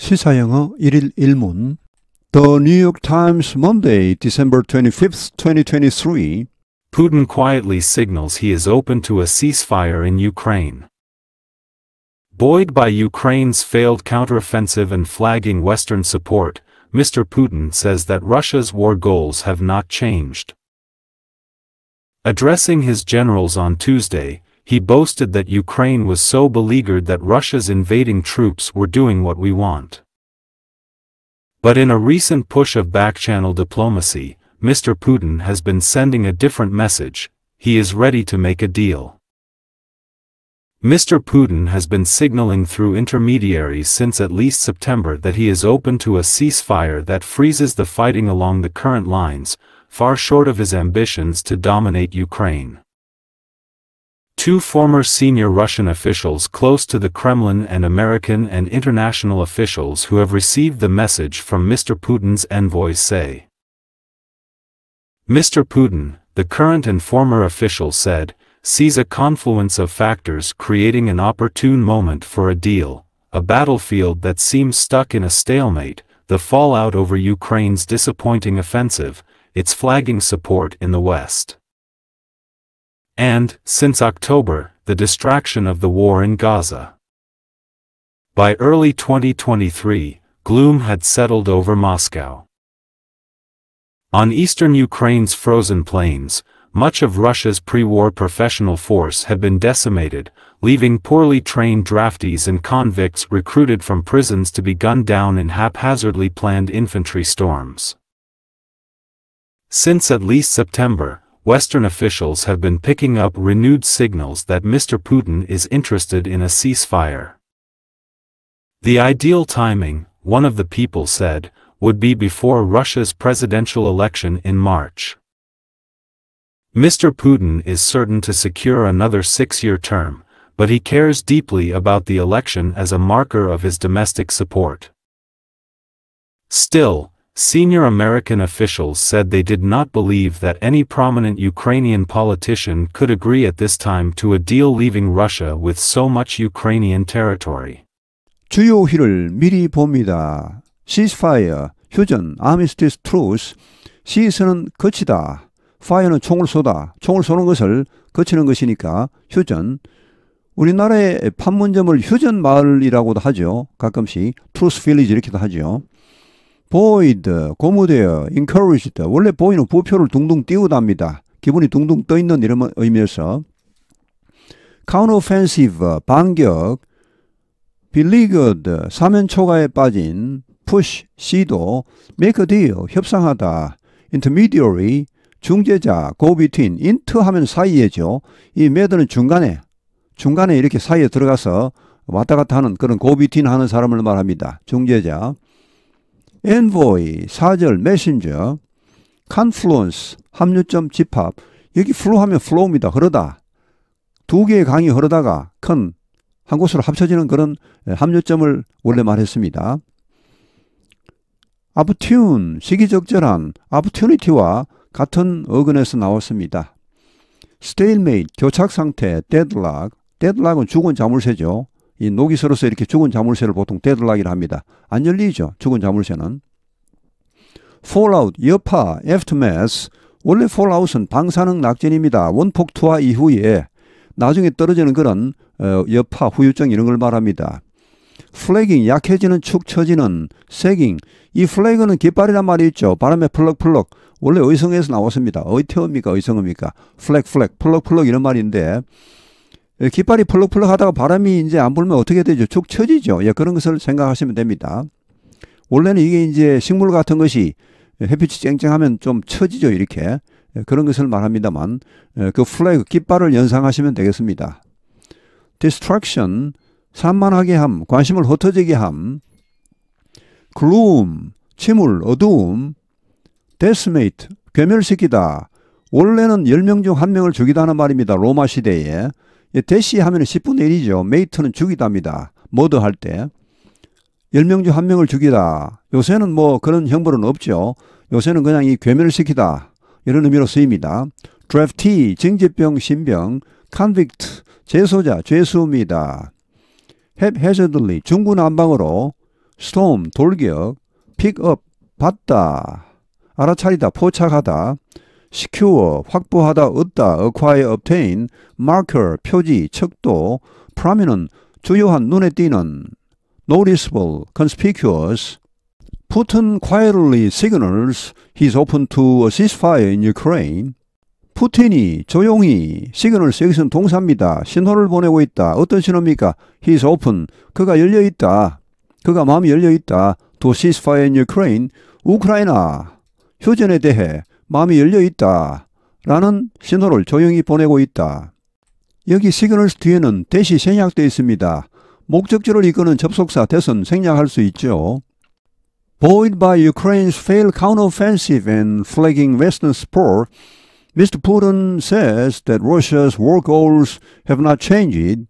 시사영어 1일 1문 The New York Times Monday, December 25th, 2023 Putin quietly signals he is open to a ceasefire in Ukraine. Buoyed by Ukraine's failed counteroffensive and flagging Western support, Mr. Putin says that Russia's war goals have not changed. Addressing his generals on Tuesday, he boasted that Ukraine was so beleaguered that Russia's invading troops were doing what we want. But in a recent push of back-channel diplomacy, Mr. Putin has been sending a different message: he is ready to make a deal. Mr. Putin has been signaling through intermediaries since at least September that he is open to a ceasefire that freezes the fighting along the current lines, far short of his ambitions to dominate Ukraine. Two former senior Russian officials close to the Kremlin and American and international officials who have received the message from Mr. Putin's envoys say. Mr. Putin, the current and former official said, sees a confluence of factors creating an opportune moment for a deal, a battlefield that seems stuck in a stalemate, the fallout over Ukraine's disappointing offensive, its flagging support in the West. And, since October, the distraction of the war in Gaza. By early 2023, gloom had settled over Moscow. On eastern Ukraine's frozen plains, much of Russia's pre-war professional force had been decimated, leaving poorly trained draftees and convicts recruited from prisons to be gunned down in haphazardly planned infantry storms. Since at least September, Western officials have been picking up renewed signals that Mr. Putin is interested in a ceasefire. The ideal timing, one of the people said, would be before Russia's presidential election in March. Mr. Putin is certain to secure another 6-year term, but he cares deeply about the election as a marker of his domestic support. Still, senior American officials said they did not believe that any prominent Ukrainian politician could agree at this time to a deal leaving Russia with so much Ukrainian territory. 주요 hil을 미리 봅니다. Ceasefire, 휴전, Armistice Truce, cease는 거치다, fire는 총을 쏘다, 총을 쏘는 것을 거치는 것이니까 휴전. 우리나라의 판문점을 휴전 마을이라고도 하죠. 가끔씩 Truce Village 이렇게도 하죠. Buoyed, 고무되어, encouraged, 원래 buoy는 부표를 둥둥 띄우답니다. 기분이 둥둥 떠있는 이런 의미에서. Counteroffensive, 반격, beleaguered, 사면초가에 빠진, push, 시도, make a deal, 협상하다, intermediary, 중재자, go between, inter 하면 사이에죠. 이 매드는 중간에 이렇게 사이에 들어가서 왔다 갔다 하는 그런 go between 하는 사람을 말합니다. 중재자. envoy, 사절, messenger, confluence, 합류점, 집합. 여기 flow 하면 flow입니다. 흐르다. 두 개의 강이 흐르다가 큰 한 곳으로 합쳐지는 그런 합류점을 원래 말했습니다. opportune, 시기적절한, opportunity와 같은 어근에서 나왔습니다. stalemate, 교착상태, deadlock은 죽은 자물쇠죠. 이 녹이 슬어서 이렇게 죽은 자물쇠를 보통 deadlock이라 합니다. 안 열리죠. 죽은 자물쇠는. fallout, 여파, aftermath. 원래 fallout은 방사능 낙진입니다. 원폭 투하 이후에 나중에 떨어지는 그런 여파, 후유증 이런 걸 말합니다. flagging, 약해지는, 축 처지는. sagging, 이 flag는 깃발이란 말이 있죠. 바람에 펄럭펄럭. 원래 의성어에서 나왔습니다. 의태어입니까? 의성어입니까? flag, 펄럭펄럭 이런 말인데 깃발이 펄럭펄럭 하다가 바람이 이제 안 불면 어떻게 되죠? 축 처지죠. 예, 그런 것을 생각하시면 됩니다. 원래는 이게 이제 식물 같은 것이 햇빛이 쨍쨍하면 좀 처지죠. 이렇게. 그런 것을 말합니다만 그 플래그, 깃발을 연상하시면 되겠습니다. distraction, 산만하게 함, 관심을 흩어지게 함. gloom, 침울, 어두움. decimate, 괴멸시키다. 원래는 10명 중 1명을 죽이다 하는 말입니다. 로마 시대에. 대시 하면 10분의 1이죠. mate는 죽이다입니다. 머더 할 때. 10명 중 1명을 죽이다. 요새는 뭐 그런 형벌은 없죠. 요새는 그냥 이 괴멸시키다. 이런 의미로 쓰입니다. draftee, 징집병, 신병. convict, 재소자, 죄수입니다. haphazardly, 중구난방으로. storm, 돌격, pick up, 받다, 알아차리다, 포착하다, secure, 확보하다, 얻다, acquire, obtain, marker, 표지, 척도, prominent, 주요한, 눈에 띄는, noticeable, conspicuous. Putin quietly signals he's open to a ceasefire in Ukraine. 푸틴이 조용히 시그널스 여기서는 동사입니다. 신호를 보내고 있다. 어떤 신호입니까? He's open. 그가 열려있다. 그가 마음이 열려있다. To ceasefire in Ukraine. 우크라이나 휴전에 대해 마음이 열려있다. 라는 신호를 조용히 보내고 있다. 여기 시그널스 뒤에는 대시 생략되어 있습니다. 목적지를 이끄는 접속사 대선 생략할 수 있죠. Buoyed by Ukraine's failed counteroffensive and flagging Western support, Mr. Putin says that Russia's war goals have not changed.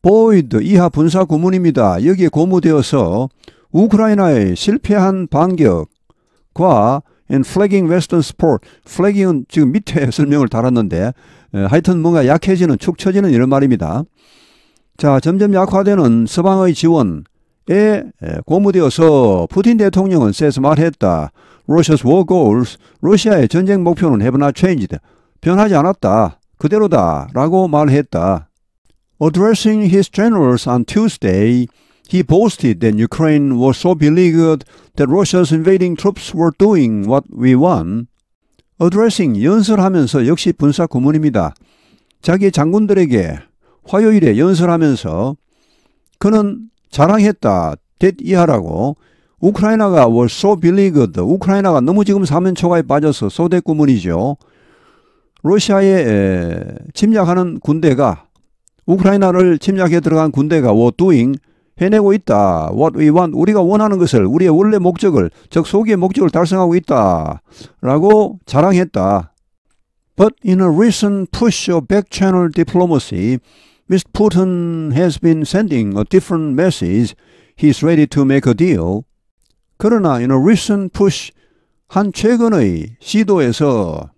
Buoyed 이하 분사 구문입니다. 여기에 고무되어서 우크라이나의 실패한 반격과 and flagging Western support, flagging은 지금 밑에 설명을 달았는데 하여튼 뭔가 약해지는, 축 처지는 이런 말입니다. 자, 점점 약화되는 서방의 지원에 고무되어서 푸틴 대통령은 says 말했다. Russia's war goals, 러시아의 전쟁 목표는 have not changed. 변하지 않았다. 그대로다. 라고 말했다. Addressing his generals on Tuesday, he boasted that Ukraine was so beleaguered that Russia's invading troops were doing what we want. Addressing, 연설하면서 역시 분사 구문입니다. 자기 장군들에게 화요일에 연설하면서 그는 자랑했다. that 이하라고. 우크라이나가 was so beleaguered. 우크라이나가 너무 지금 사면초가에 빠져서 소대 구문이죠. 러시아에 침략하는 군대가 우크라이나를 침략해 들어간 군대가 were doing 해내고 있다. What we want. 우리가 원하는 것을 우리의 원래 목적을 즉 소기의 목적을 달성하고 있다. 라고 자랑했다. But in a recent push of back-channel diplomacy, Mr. Putin has been sending a different message. He's ready to make a deal. 그러나 in a recent push, 한 최근의 시도에서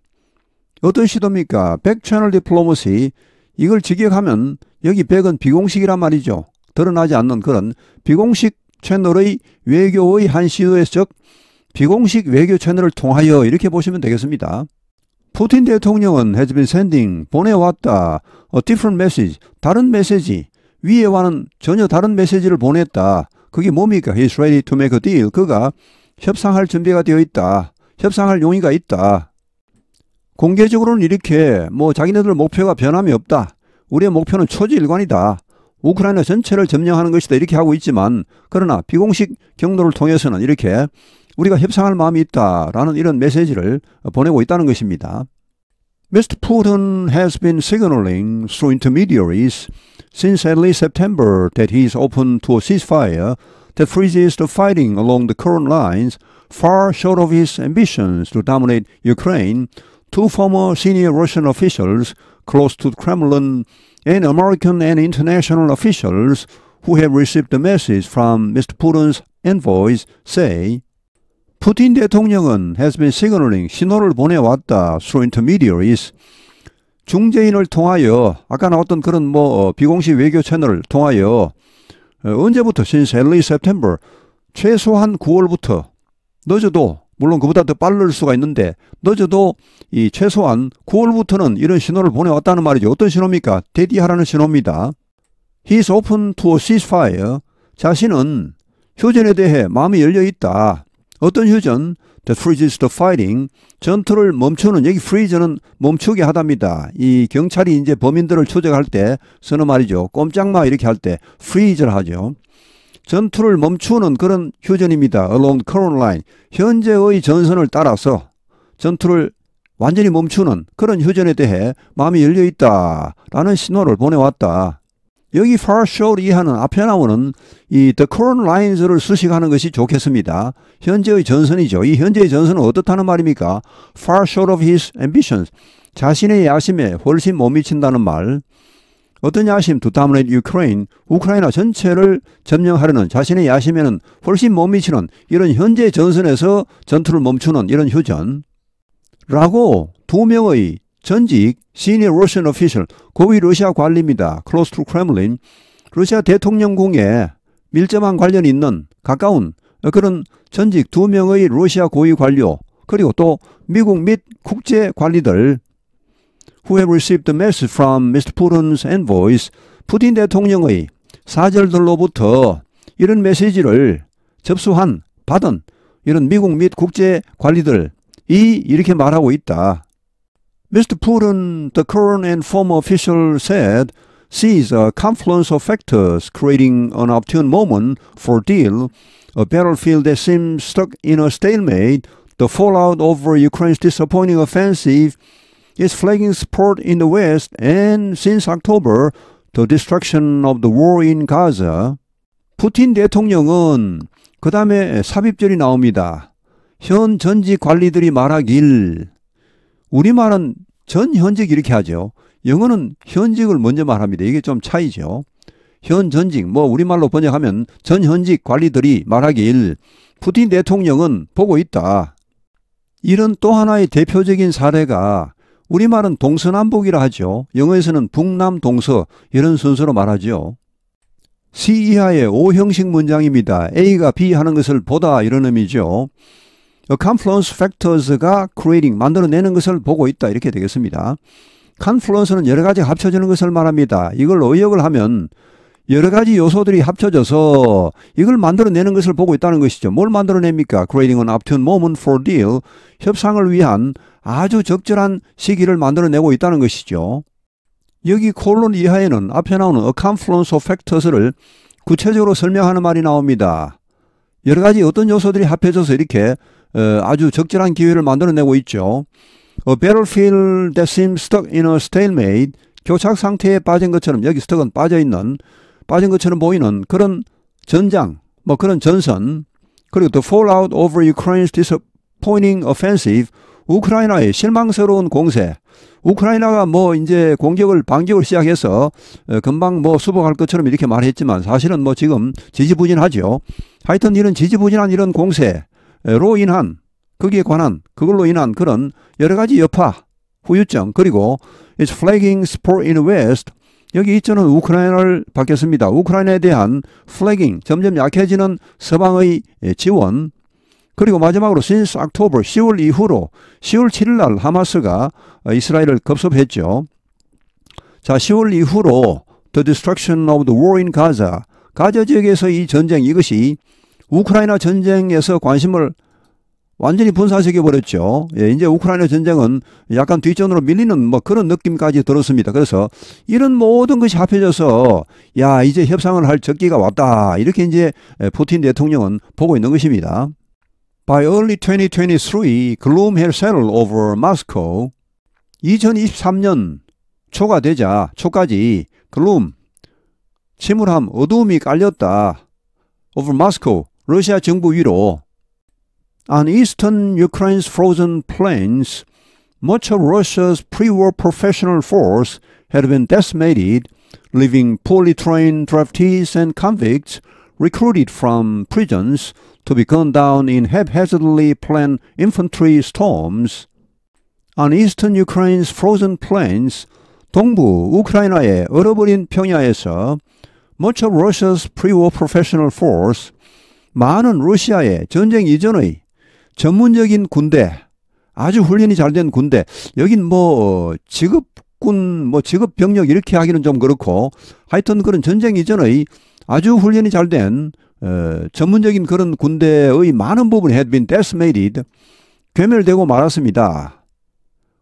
어떤 시도입니까? back-channel diplomacy. 이걸 직역하면 여기 back은 비공식이란 말이죠. 드러나지 않는 그런 비공식 채널의 외교의 한 시도에서 즉 비공식 외교 채널을 통하여 이렇게 보시면 되겠습니다. 푸틴 대통령은 has been sending 보내왔다. A different message 다른 메시지 위에와는 전혀 다른 메시지를 보냈다. 그게 뭡니까? He's ready to make a deal. 그가 협상할 준비가 되어 있다. 협상할 용의가 있다. 공개적으로는 이렇게 자기네들 목표가 변함이 없다. 우리의 목표는 초지일관이다. 우크라이나 전체를 점령하는 것이다. 이렇게 하고 있지만 그러나 비공식 경로를 통해서는 이렇게 우리가 협상할 마음이 있다라는 이런 메시지를 보내고 있다는 것입니다. Mr. Putin has been signaling through intermediaries since early September that he is open to a ceasefire that freezes the fighting along the current lines, far short of his ambitions to dominate Ukraine. Two former senior Russian officials close to the Kremlin and American and international officials who have received the message from Mr. Putin's envoys say, 푸틴 대통령은 has been signaling 신호를 보내왔다. through intermediaries. 중재인을 통하여 아까 나왔던 그런 비공식 외교 채널을 통하여 언제부터 since early September 최소한 9월부터 늦어도 물론 그보다 더 빠를 수가 있는데 늦어도 이 최소한 9월부터는 이런 신호를 보내왔다는 말이죠. 어떤 신호입니까? 대디하라는 신호입니다. He's open to a ceasefire. 자신은 휴전에 대해 마음이 열려있다. 어떤 휴전? That freezes the fighting. 전투를 멈추는, 여기 freeze는 멈추게 하답니다. 이 경찰이 이제 범인들을 추적할 때 쓰는 말이죠. 꼼짝마 이렇게 할 때 freeze를 하죠. 전투를 멈추는 그런 휴전입니다. Along the current line. 현재의 전선을 따라서 전투를 완전히 멈추는 그런 휴전에 대해 마음이 열려있다라는 신호를 보내왔다. 여기 far short 이하는 앞에 나오는 이 the current lines를 수식하는 것이 좋겠습니다. 현재의 전선이죠. 이 현재의 전선은 어떻다는 말입니까? far short of his ambitions. 자신의 야심에 훨씬 못 미친다는 말. 어떤 야심? To dominate Ukraine. 우크라이나 전체를 점령하려는 자신의 야심에는 훨씬 못 미치는 이런 현재 전선에서 전투를 멈추는 이런 휴전. 라고 두 명의 전직 Senior Russian Official, 고위 러시아 관리입니다. Close to Kremlin. 러시아 대통령궁에 밀접한 관련이 있는 가까운 그런 전직 2명의 러시아 고위 관료 그리고 또 미국 및 국제 관리들 who have received the message from Mr. Putin's envoys 푸틴 대통령의 사절들로부터 이런 메시지를 접수한 받은 이런 미국 및 국제 관리들이 이렇게 말하고 있다. Mr. Putin, the current and former official said, sees a confluence of factors creating an opportune moment for deal, a battlefield that seems stuck in a stalemate, the fallout over Ukraine's disappointing offensive, its flagging support in the West, and since October, the destruction of the war in Gaza. 푸틴 대통령은 그 다음에 삽입절이 나옵니다. 현 전직 관리들이 말하길 우리말은 전현직 이렇게 하죠. 영어는 현직을 먼저 말합니다. 이게 좀 차이죠. 현 전직 우리말로 번역하면 전현직 관리들이 말하길 푸틴 대통령은 보고 있다. 이런 또 하나의 대표적인 사례가 우리말은 동서남북이라 하죠. 영어에서는 북남동서 이런 순서로 말하죠. C 이하의 O형식 문장입니다. A가 B 하는 것을 보다 이런 의미죠. A confluence factors가 creating 만들어내는 것을 보고 있다 이렇게 되겠습니다. confluence는 여러 가지 합쳐지는 것을 말합니다. 이걸 의역을 하면 여러 가지 요소들이 합쳐져서 이걸 만들어내는 것을 보고 있다는 것이죠. 뭘 만들어냅니까? Creating an opportune moment for deal. 협상을 위한 아주 적절한 시기를 만들어내고 있다는 것이죠. 여기 콜론 이하에는 앞에 나오는 a confluence of factors를 구체적으로 설명하는 말이 나옵니다. 여러 가지 어떤 요소들이 합해져서 이렇게 아주 적절한 기회를 만들어내고 있죠. A battlefield that seems stuck in a stalemate. 교착 상태에 빠진 것처럼 여기 stuck은 빠진 것처럼 보이는 그런 전장, 그런 전선, 그리고 the fallout over Ukraine's disappointing offensive. 우크라이나의 실망스러운 공세. 우크라이나가 이제 반격을 시작해서 금방 수복할 것처럼 이렇게 말했지만 사실은 지금 지지부진하죠. 하여튼 이런 지지부진한 이런 공세로 인한 그걸로 인한 그런 여러 가지 여파, 후유증, 그리고 it's flagging support in the West. 여기 있잖아요. 우크라이나를 받겠습니다. 우크라이나에 대한 flagging, 점점 약해지는 서방의 지원, 그리고 마지막으로 since October, 10월 이후로 10월 7일 날 하마스가 이스라엘을 급습했죠. 자, 10월 이후로 the destruction of the war in Gaza, 가자 지역에서 이 전쟁, 이것이 우크라이나 전쟁에서 관심을 완전히 분산시켜버렸죠. 이제 우크라이나 전쟁은 약간 뒷전으로 밀리는 그런 느낌까지 들었습니다. 그래서 이런 모든 것이 합해져서 이제 협상을 할 적기가 왔다. 이렇게 이제 푸틴 대통령은 보고 있는 것입니다. By early 2023, gloom had settled over Moscow. 2023년 초가 되자 초까지 gloom, 침울함, 어두움이 깔렸다. over Moscow, 러시아 정부 위로. On eastern Ukraine's frozen plains, much of Russia's pre-war professional force had been decimated, leaving poorly trained draftees and convicts recruited from prisons to be gunned down in haphazardly planned infantry storms. On eastern Ukraine's frozen plains, 동부 우크라이나의 얼어버린 평야에서 much of Russia's pre-war professional force, 많은 러시아의 전쟁 이전의 전문적인 군대, 아주 훈련이 잘 된 군대, 여긴 직업군, 직업병력 이렇게 하기는 좀 그렇고 하여튼 그런 전쟁 이전의 아주 훈련이 잘 된 전문적인 그런 군대의 많은 부분이 had been decimated, 괴멸되고 말았습니다.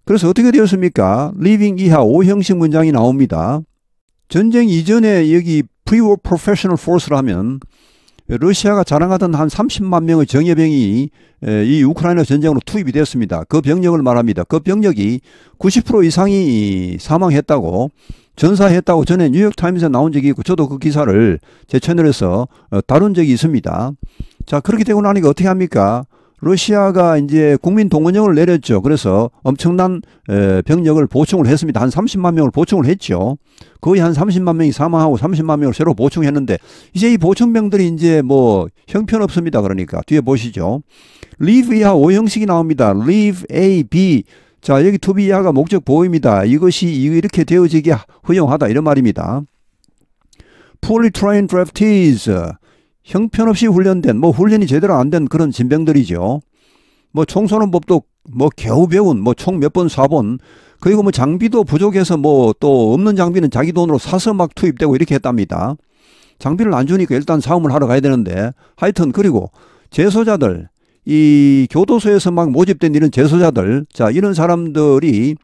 그래서 어떻게 되었습니까? leaving 이하 O형식 문장이 나옵니다. 전쟁 이전에 여기 pre-war professional force라면 러시아가 자랑하던 한 30만 명의 정예병이 이 우크라이나 전쟁으로 투입이 됐습니다. 그 병력을 말합니다. 그 병력이 90% 이상이 사망했다고, 전사했다고 전에 뉴욕타임스에 나온 적이 있고 저도 그 기사를 제 채널에서 다룬 적이 있습니다. 자, 그렇게 되고 나니까 어떻게 합니까? 러시아가 이제 국민동원령을 내렸죠. 그래서 엄청난 병력을 보충을 했습니다. 한 30만 명을 보충을 했죠. 거의 한 30만 명이 사망하고 30만 명을 새로 보충했는데 이제 이 보충병들이 이제 형편없습니다. 그러니까 뒤에 보시죠. leave 이하 O형식이 나옵니다. leave A, B. 자, 여기 to be 이하가 목적 보호입니다. 이것이 이렇게 되어지기 허용하다 이런 말입니다. poorly trained draftees. 형편없이 훈련된 뭐 훈련이 제대로 안 된 그런 진병들이죠. 뭐 총 쏘는 법도 뭐 겨우 배운 뭐 총 몇 번 쏴본 그리고 뭐 장비도 부족해서 뭐 또 없는 장비는 자기 돈으로 사서 막 투입되고 이렇게 했답니다. 장비를 안 주니까 일단 싸움을 하러 가야 되는데 하여튼 그리고 재소자들 이 교도소에서 막 모집된 이런 재소자들 자 이런 사람들이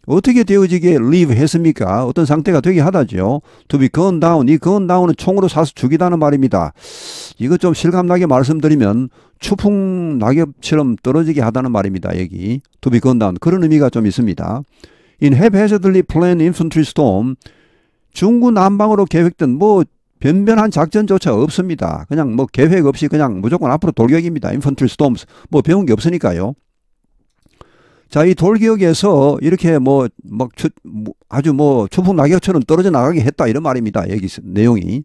어떻게 되어지게 live 했습니까? 어떤 상태가 되게 하다죠. To be gunned down. 이 gunned down은 총으로 쏴서 죽이다는 말입니다. 이거 좀 실감나게 말씀드리면 추풍 낙엽처럼 떨어지게 하다는 말입니다. 여기 To be gunned down. 그런 의미가 좀 있습니다. In haphazardly planned infantry storm. 중구 남방으로 계획된 뭐 변변한 작전조차 없습니다. 그냥 뭐 계획 없이 그냥 무조건 앞으로 돌격입니다. infantry storms. 뭐 배운 게 없으니까요. 자, 이 돌격에서 이렇게 아주 추풍 낙엽처럼 떨어져 나가게 했다 이런 말입니다. 여기 내용이.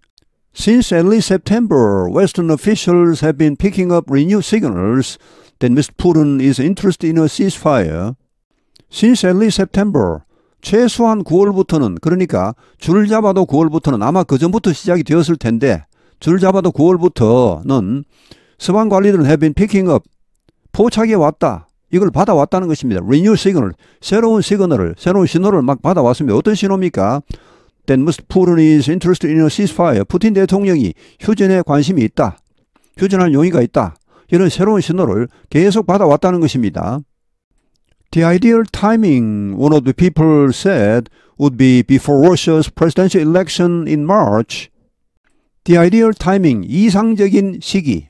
Since early September, Western officials have been picking up renewed signals that Mr. Putin is interested in a ceasefire. Since early September, 최소한 9월부터는 그러니까 줄 잡아도 9월부터는 아마 그 전부터 시작이 되었을 텐데 줄 잡아도 9월부터는 서방 관리들은 have been picking up 포착해 왔다. 이걸 받아왔다는 것입니다. Renew signal, 새로운 시그널을, 새로운 신호를 막 받아왔습니다. 어떤 신호입니까? That Mr. Putin is interested in a ceasefire. 푸틴 대통령이 휴전에 관심이 있다. 휴전할 용의가 있다. 이런 새로운 신호를 계속 받아왔다는 것입니다. The ideal timing, one of the people said, would be before Russia's presidential election in March. The ideal timing, 이상적인 시기.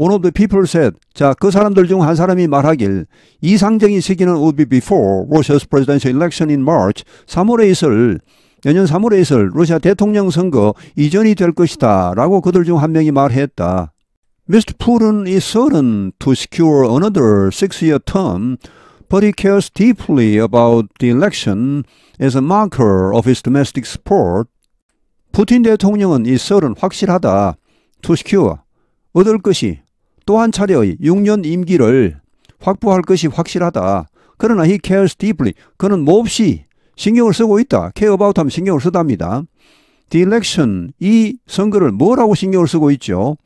One of the people said, 자, 그 사람들 중 한 사람이 말하길 이상적인 시기는 would be before Russia's presidential election in March. 3월에 있을, 내년 3월에 있을 러시아 대통령 선거 이전이 될 것이다 라고 그들 중 한 명이 말했다. Mr. Putin is certain to secure another 6-year term, but he cares deeply about the election as a marker of his domestic support. 푸틴 대통령은 is certain, 확실하다. To secure, 얻을 것이 또 한 차례의 6년 임기를 확보할 것이 확실하다. 그러나 he cares deeply. 그는 몹시 신경을 쓰고 있다. care about 하면 신경을 쓰답니다. The election, 이 선거를 뭐라고 신경을 쓰고 있죠?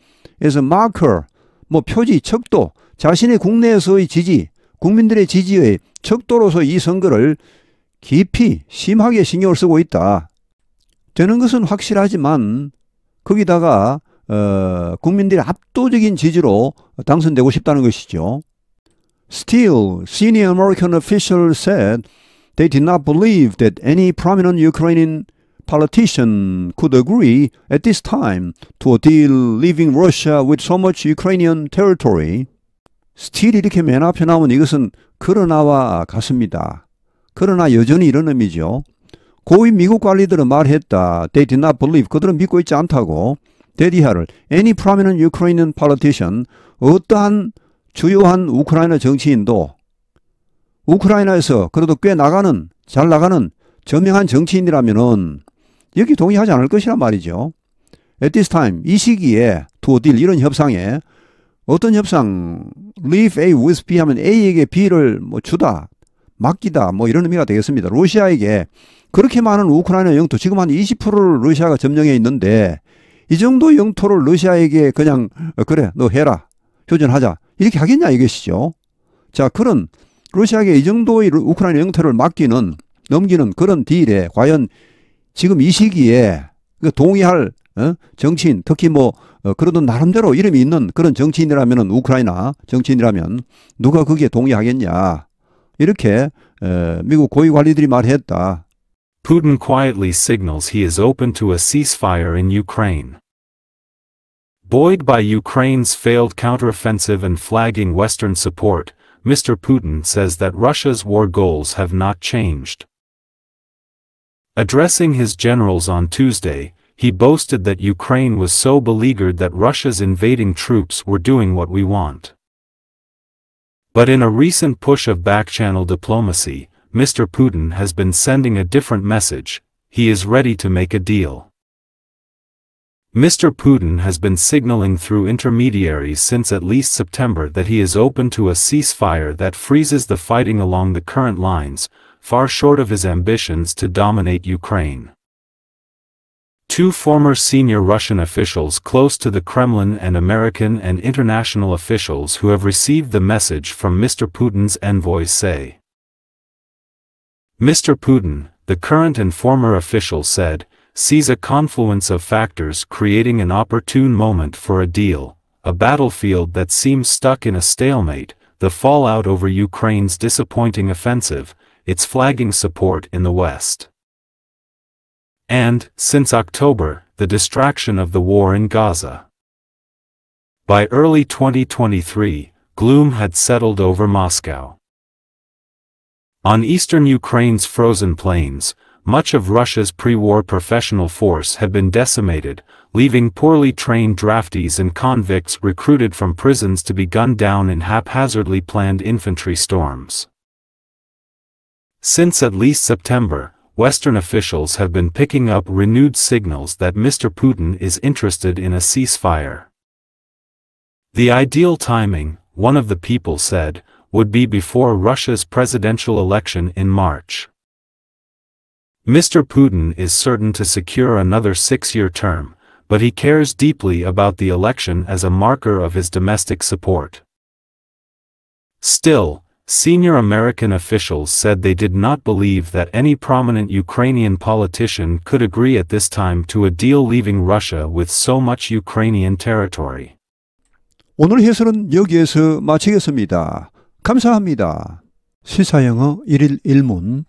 as a marker, 뭐 표지, 척도, 자신의 국내에서의 지지, 국민들의 지지의 척도로서 이 선거를 깊이, 심하게 신경을 쓰고 있다. 되는 것은 확실하지만 거기다가 국민들의 압도적인 지지로 당선되고 싶다는 것이죠. Still, senior American officials said they did not believe that any prominent Ukrainian politician could agree at this time to a deal leaving Russia with so much Ukrainian territory. Still 이렇게 맨 앞에 나오면 이것은 그러나와 같습니다. 그러나 여전히 이런 의미죠. 고위 미국 관리들은 말했다. They did not believe. 그들은 믿고 있지 않다고. 대디하를 any prominent Ukrainian politician 어떠한 주요한 우크라이나 정치인도 우크라이나에서 그래도 꽤 나가는 잘 나가는 저명한 정치인이라면은 여기 동의하지 않을 것이란 말이죠. At this time 이 시기에 to a deal 이런 협상에 어떤 협상 leave A with B 하면 A에게 B를 뭐 주다 맡기다 뭐 이런 의미가 되겠습니다. 러시아에게 그렇게 많은 우크라이나 영토 지금 한 20%를 러시아가 점령해 있는데 이 정도 영토를 러시아에게 그냥 그래 너 해라 휴전하자 이렇게 하겠냐 이것이죠. 자 그런 러시아에게 이 정도의 우크라이나 영토를 넘기는 그런 딜에 과연 지금 이 시기에 동의할 정치인 특히 그러던 나름대로 이름이 있는 그런 정치인이라면 우크라이나 정치인이라면 누가 거기에 동의하겠냐 이렇게 미국 고위 관리들이 말했다. Putin quietly signals he is open to a ceasefire in Ukraine. Buoyed by Ukraine's failed counteroffensive and flagging Western support, Mr. Putin says that Russia's war goals have not changed. Addressing his generals on Tuesday, he boasted that Ukraine was so beleaguered that Russia's invading troops were doing what we want. But in a recent push of back-channel diplomacy, Mr. Putin has been sending a different message. He is ready to make a deal. Mr. Putin has been signaling through intermediaries since at least September that he is open to a ceasefire that freezes the fighting along the current lines, far short of his ambitions to dominate Ukraine. Two former senior Russian officials close to the Kremlin and American and international officials who have received the message from Mr. Putin's envoys say. Mr. Putin, the current and former official said, sees a confluence of factors creating an opportune moment for a deal, a battlefield that seems stuck in a stalemate, the fallout over Ukraine's disappointing offensive, its flagging support in the West. And, since October, the distraction of the war in Gaza. By early 2023, gloom had settled over Moscow. On eastern Ukraine's frozen plains, much of Russia's pre-war professional force had been decimated, leaving poorly trained draftees and convicts recruited from prisons to be gunned down in haphazardly planned infantry storms. Since at least September, Western officials have been picking up renewed signals that Mr. Putin is interested in a ceasefire. The ideal timing, one of the people said, would be before Russia's presidential election in March. Mr. Putin is certain to secure another 6-year term, but he cares deeply about the election as a marker of his domestic support. Still, senior American officials said they did not believe that any prominent Ukrainian politician could agree at this time to a deal leaving Russia with so much Ukrainian territory. 오늘 해설은 여기에서 마치겠습니다. 감사합니다. 시사영어 1일 1문